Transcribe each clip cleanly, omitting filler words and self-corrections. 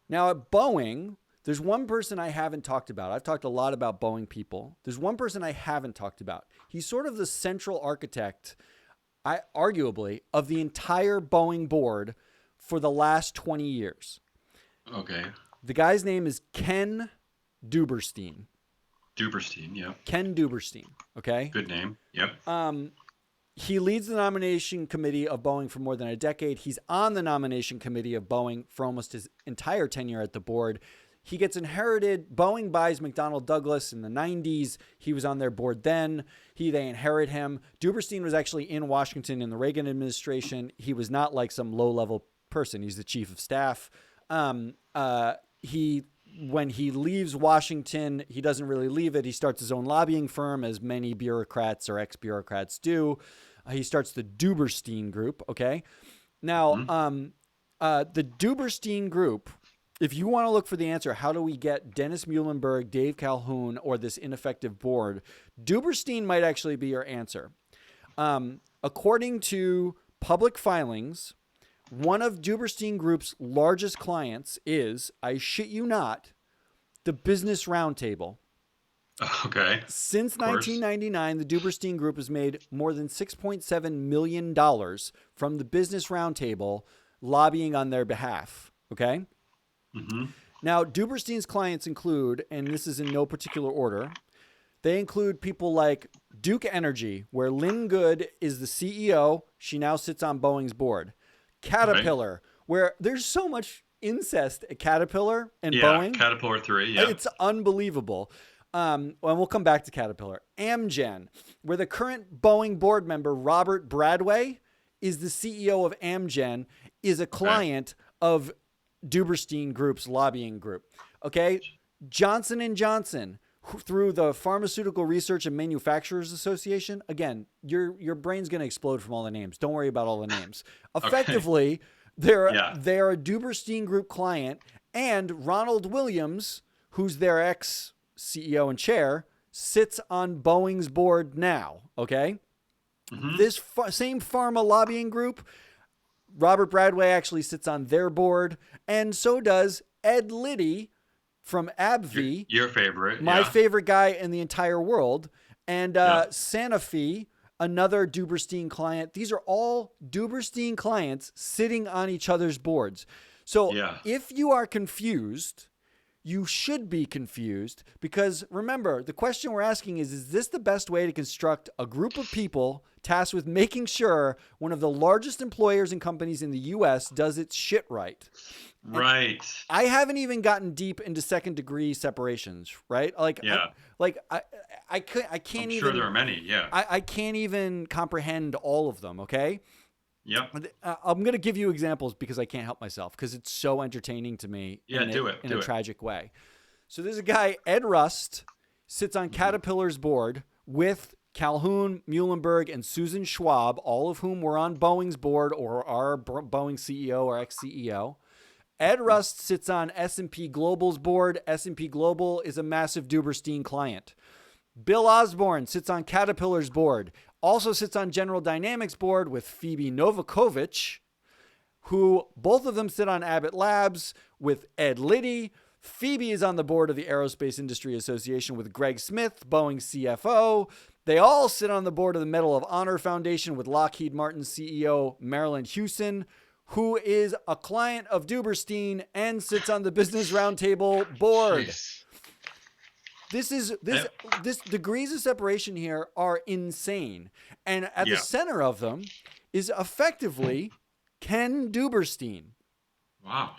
Now at Boeing, there's one person I haven't talked about. I've talked a lot about Boeing people. There's one person I haven't talked about. He's sort of the central architect, arguably, of the entire Boeing board for the last 20 years. Okay. The guy's name is Ken Duberstein. Duberstein, yeah. Ken Duberstein, okay? Good name. Yep. He leads the nomination committee of Boeing for more than a decade. He's on the nomination committee of Boeing for almost his entire tenure at the board. He gets inherited. Boeing buys McDonnell Douglas in the 90s. He was on their board then. They inherit him. Duberstein was actually in Washington in the Reagan administration. He was not like some low-level person. He's the chief of staff. When he leaves Washington, he doesn't really leave it. He starts his own lobbying firm, as many bureaucrats or ex-bureaucrats do. He starts the Duberstein Group, okay? Now, the Duberstein Group, if you want to look for the answer, how do we get Dennis Muhlenberg, Dave Calhoun, or this ineffective board, Duberstein might actually be your answer. According to public filings, one of Duberstein Group's largest clients is, I shit you not, the Business Roundtable. Okay. Since 1999, the Duberstein Group has made more than $6.7 million from the Business Roundtable lobbying on their behalf. Okay? Mm-hmm. Now, Duberstein's clients include, and this is in no particular order, they include people like Duke Energy, where Lynn Good is the CEO. She now sits on Boeing's board. Caterpillar, where there's so much incest at Caterpillar and Boeing. Caterpillar 3, yeah. It's unbelievable. And we'll come back to Caterpillar. Amgen, where the current Boeing board member, Robert Bradway, is the CEO of Amgen, is a client of Duberstein Group's lobbying group. Okay? Johnson & Johnson, through the Pharmaceutical Research and Manufacturers Association. Again, your brain's going to explode from all the names. Don't worry about all the names. Effectively, they're a Duberstein Group client, and Ronald Williams, who's their ex-CEO and chair, sits on Boeing's board now, okay? Mm-hmm. This same pharma lobbying group, Robert Bradway actually sits on their board, and so does Ed Liddy, from AbbVie, your favorite, my favorite guy in the entire world, and Sanofi, another Duberstein client. These are all Duberstein clients sitting on each other's boards. So if you are confused, you should be confused, because remember, the question we're asking is this the best way to construct a group of people tasked with making sure one of the largest employers and companies in the U.S. does its shit right? Right. I haven't even gotten deep into second degree separations, right? I can't I'm even. sure there are many. Yeah. I can't even comprehend all of them. Okay. Yep. I'm going to give you examples because I can't help myself, because it's so entertaining to me. Yeah, do it. In a tragic way. So there's a guy, Ed Rust, sits on Caterpillar's board with Calhoun, Muhlenberg, and Susan Schwab, all of whom were on Boeing's board or are Boeing CEO or ex-CEO. Ed Rust sits on S&P Global's board. S&P Global is a massive Duberstein client. Bill Osborne sits on Caterpillar's board. Also sits on General Dynamics board with Phoebe Novakovic, who both of them sit on Abbott Labs with Ed Liddy. Phoebe is on the board of the Aerospace Industry Association with Greg Smith, Boeing's CFO. They all sit on the board of the Medal of Honor Foundation with Lockheed Martin CEO Marilyn Hewson, who is a client of Duberstein and sits on the Business Roundtable board. Jeez. This degrees of separation here are insane. And at the center of them is effectively Ken Duberstein. Wow.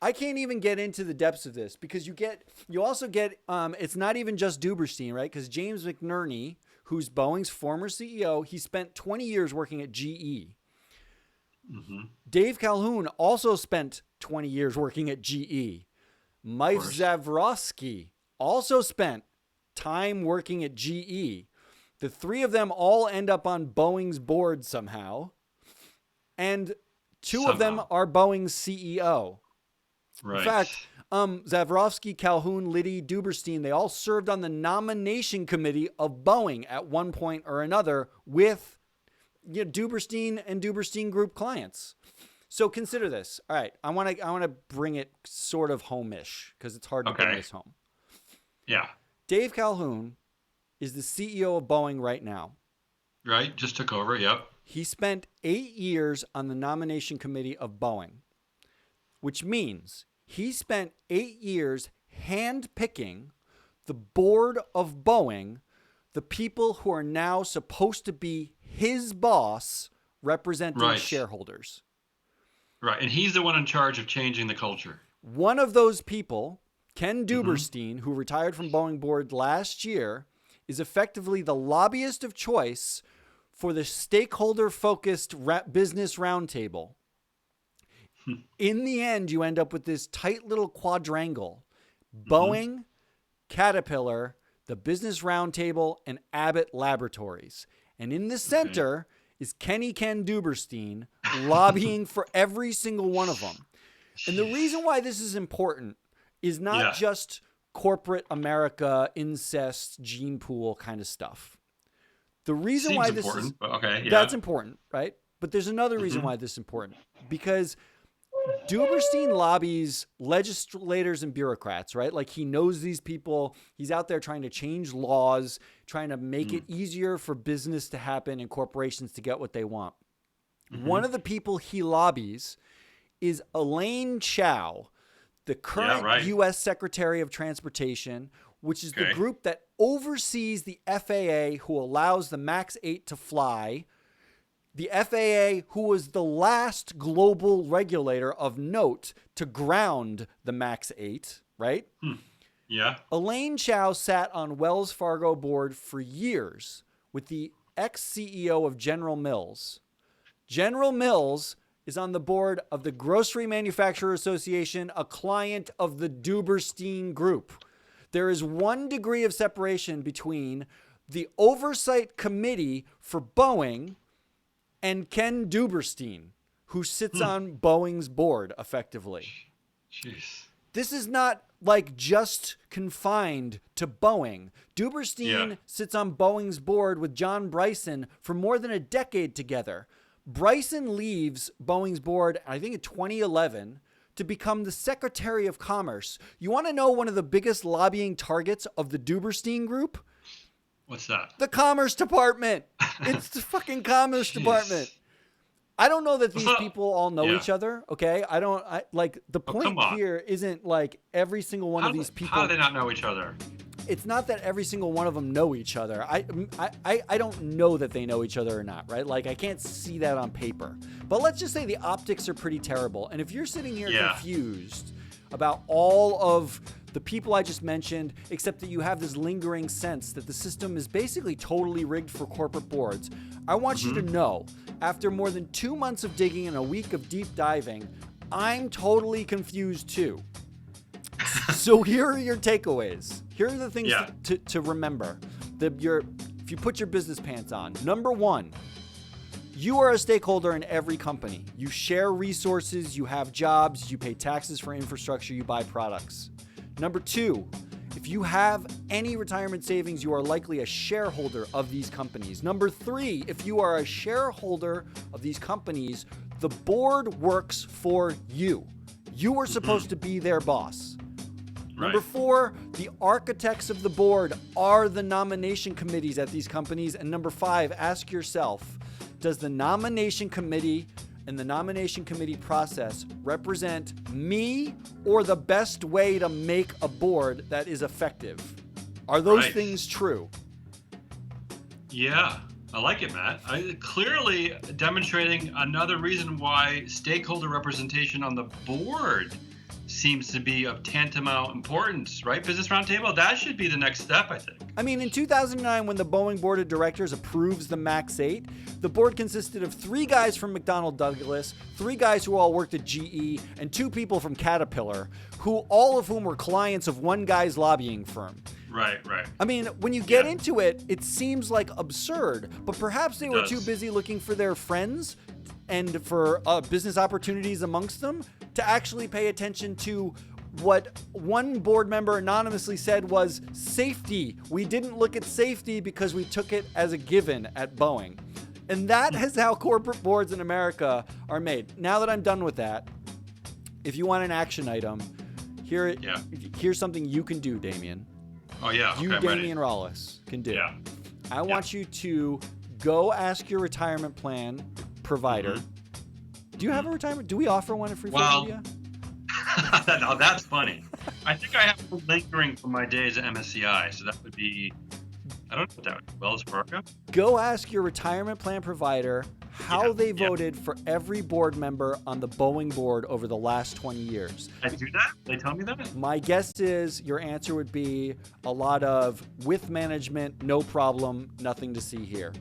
I can't even get into the depths of this, because you also get it's not even just Duberstein, right? Because James McNerney, who's Boeing's former CEO, he spent 20 years working at GE. Mm-hmm. Dave Calhoun also spent 20 years working at GE. Mike Zavrosky also spent time working at GE. The three of them all end up on Boeing's board somehow. And two of them are Boeing's CEO. Right. In fact, Zavrosky, Calhoun, Liddy, Duberstein, they all served on the nomination committee of Boeing at one point or another with Duberstein and Duberstein Group clients. So consider this. All right, I want to bring it sort of home-ish because it's hard to bring Okay. this home. Yeah. Dave Calhoun is the CEO of Boeing right now. Right. Just took over. Yep. He spent 8 years on the nomination committee of Boeing, which means he spent 8 years handpicking the board of Boeing, the people who are now supposed to be his boss representing Right. shareholders. Right. And he's the one in charge of changing the culture. One of those people, Ken Duberstein, who retired from Boeing board last year, is effectively the lobbyist of choice for the stakeholder-focused business roundtable. In the end, you end up with this tight little quadrangle. Boeing, Caterpillar, the Business Roundtable, and Abbott Laboratories. And in the center is Ken Duberstein lobbying for every single one of them. And the reason why this is important is not just corporate America, incest, gene pool kind of stuff. The reason why this is that's important, right? But there's another reason why this is important. Because Duberstein lobbies legislators and bureaucrats, right? Like he knows these people. He's out there trying to change laws, trying to make it easier for business to happen and corporations to get what they want. One of the people he lobbies is Elaine Chao, the current U.S. Secretary of Transportation, which is the group that oversees the FAA, who allows the MAX 8 to fly. The FAA, who was the last global regulator of note to ground the MAX 8, right? Yeah. Elaine Chao sat on Wells Fargo board for years with the ex-CEO of General Mills. General Mills is on the board of the Grocery Manufacturer Association, a client of the Duberstein Group. There is 1 degree of separation between the Oversight Committee for Boeing and Ken Duberstein, who sits on Boeing's board effectively. Jeez. This is not like just confined to Boeing. Duberstein sits on Boeing's board with John Bryson for more than a decade together. Bryson leaves Boeing's board, I think in 2011, to become the Secretary of Commerce. You want to know one of the biggest lobbying targets of the Duberstein Group? What's that? The Commerce Department. It's the fucking Commerce Department. I don't know that these people all know each other, okay? The point here isn't like every single one of these people. How do they not know each other? It's not that every single one of them know each other. I don't know that they know each other or not, right? Like, I can't see that on paper. But let's just say the optics are pretty terrible. And if you're sitting here confused about all of the people I just mentioned, except that you have this lingering sense that the system is basically totally rigged for corporate boards, I want you to know, after more than 2 months of digging and a week of deep diving, I'm totally confused too. So here are your takeaways. Here are the things to remember. If you put your business pants on. Number 1, you are a stakeholder in every company. You share resources, you have jobs, you pay taxes for infrastructure, you buy products. Number 2, if you have any retirement savings, you are likely a shareholder of these companies. Number 3, if you are a shareholder of these companies, the board works for you. You are supposed to be their boss. Number 4, the architects of the board are the nomination committees at these companies. And number 5, ask yourself, does the nomination committee and the nomination committee process represent me or the best way to make a board that is effective? Are those things true? Yeah, I like it, Matt. Clearly demonstrating another reason why stakeholder representation on the board seems to be of tantamount importance, right? Business Roundtable, that should be the next step, I think. I mean, in 2009, when the Boeing Board of Directors approves the MAX 8, the board consisted of 3 guys from McDonnell Douglas, 3 guys who all worked at GE, and 2 people from Caterpillar, all of whom were clients of one guy's lobbying firm. Right. I mean, when you get into it, it seems like absurd, but perhaps they were too busy looking for their friends and for business opportunities amongst them to actually pay attention to what one board member anonymously said was safety. We didn't look at safety because we took it as a given at Boeing. And that is how corporate boards in America are made. Now that I'm done with that, if you want an action item, here's something you can do, Damien. Oh, yeah. You, okay, Damien Rollis, can do. Yeah. I want you to go ask your retirement plan provider. Do you have a retirement? Do we offer one at Freeform Media? Now that's funny. I think I have one lingering from my days at MSCI, so that would be, I don't know what that would be, Wells Fargo? Go ask your retirement plan provider how they voted for every board member on the Boeing board over the last 20 years. I do that? They tell me that? My guess is your answer would be a lot of with management, no problem, nothing to see here.